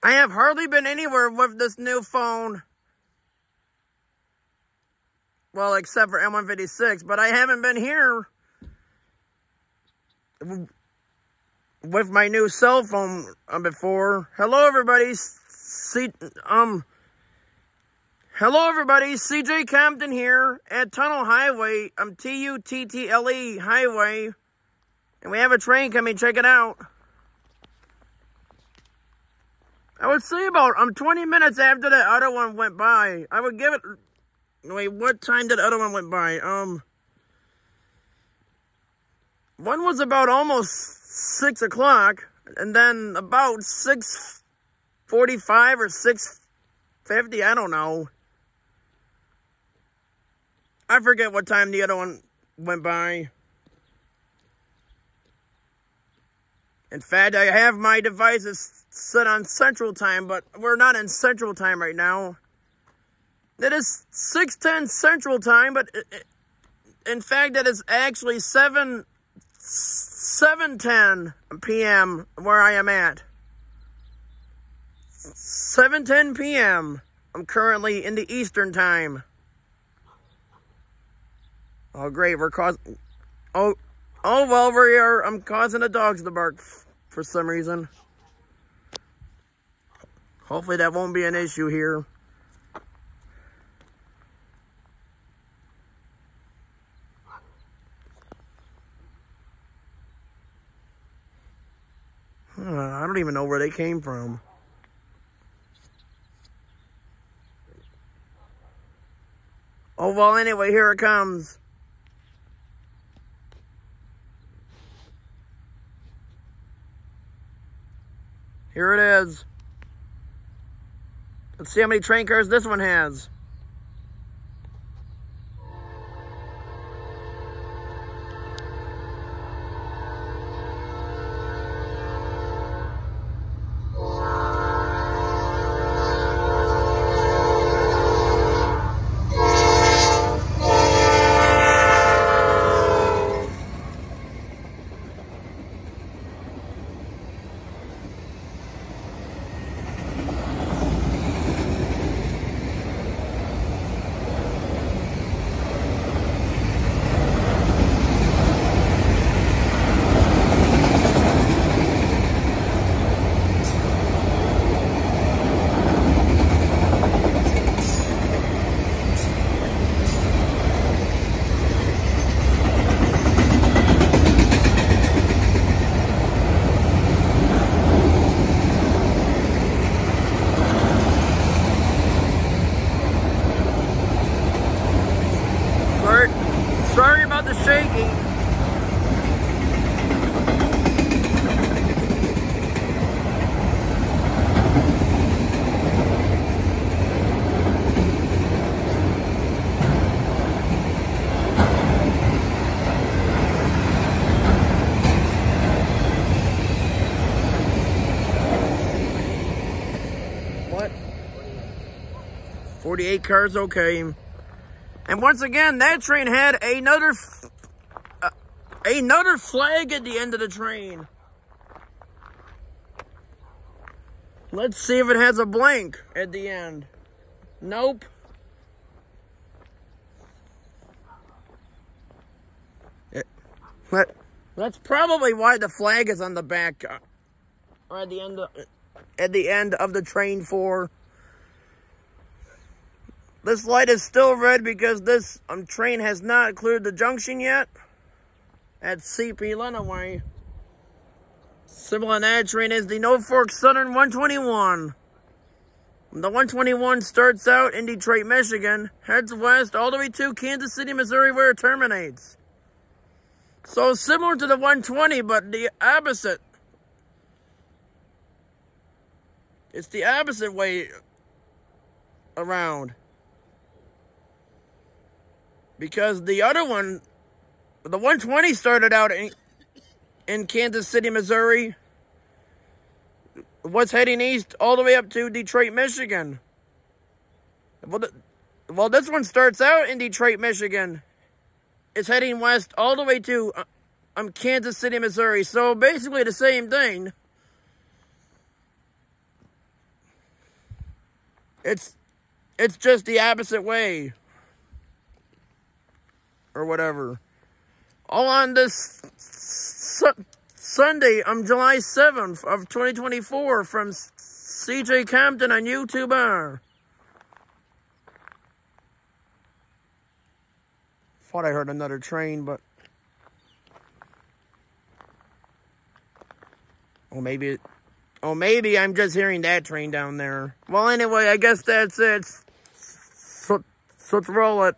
I have hardly been anywhere with this new phone. Well, except for M156, but I haven't been here with my new cell phone before. Hello, everybody. Hello, everybody. CJ Compton here at Tuttle Highway. I'm Tuttle Highway, and we have a train coming. Check it out. I would say about 20 minutes after that other one went by. I would give it. Wait, what time did the other one went by? One was about almost 6 o'clock, and then about 6:45 or 6:50, I don't know. I forget what time the other one went by. In fact, I have my devices set on Central Time, but we're not in Central Time right now. It is 6:10 Central Time, but in fact, it is actually 7:10 p.m. where I am at. 7:10 p.m. I'm currently in the Eastern Time. Oh, great. We're causing... Oh, well, we're here. I'm causing the dogs to bark for some reason. Hopefully that won't be an issue here. I don't even know where they came from. Oh, well, anyway, here it comes. Here it is. Let's see how many train cars this one has. Sorry about the shaking. What? 48 cars, okay. And once again, that train had another flag at the end of the train. Let's see if it has a blank at the end. Nope. That's probably why the flag is on the back, or at the end of the train for. This light is still red because this train has not cleared the junction yet at CP Lenaway. Symbol on that train is the Norfolk Southern 121. The 121 starts out in Detroit, Michigan, heads west all the way to Kansas City, Missouri, where it terminates. So similar to the 120, but the opposite. It's the opposite way around. Because the other one, the 120 started out in Kansas City, Missouri, was heading east all the way up to Detroit, Michigan. Well, this one starts out in Detroit, Michigan. It's heading west all the way to Kansas City, Missouri. So basically the same thing. It's just the opposite way. Or whatever. All on this Sunday, July 7th of 2024 from CJ Compton on YouTube. Thought I heard another train, but... Oh, maybe I'm just hearing that train down there. Well, anyway, I guess that's it. So let's roll it.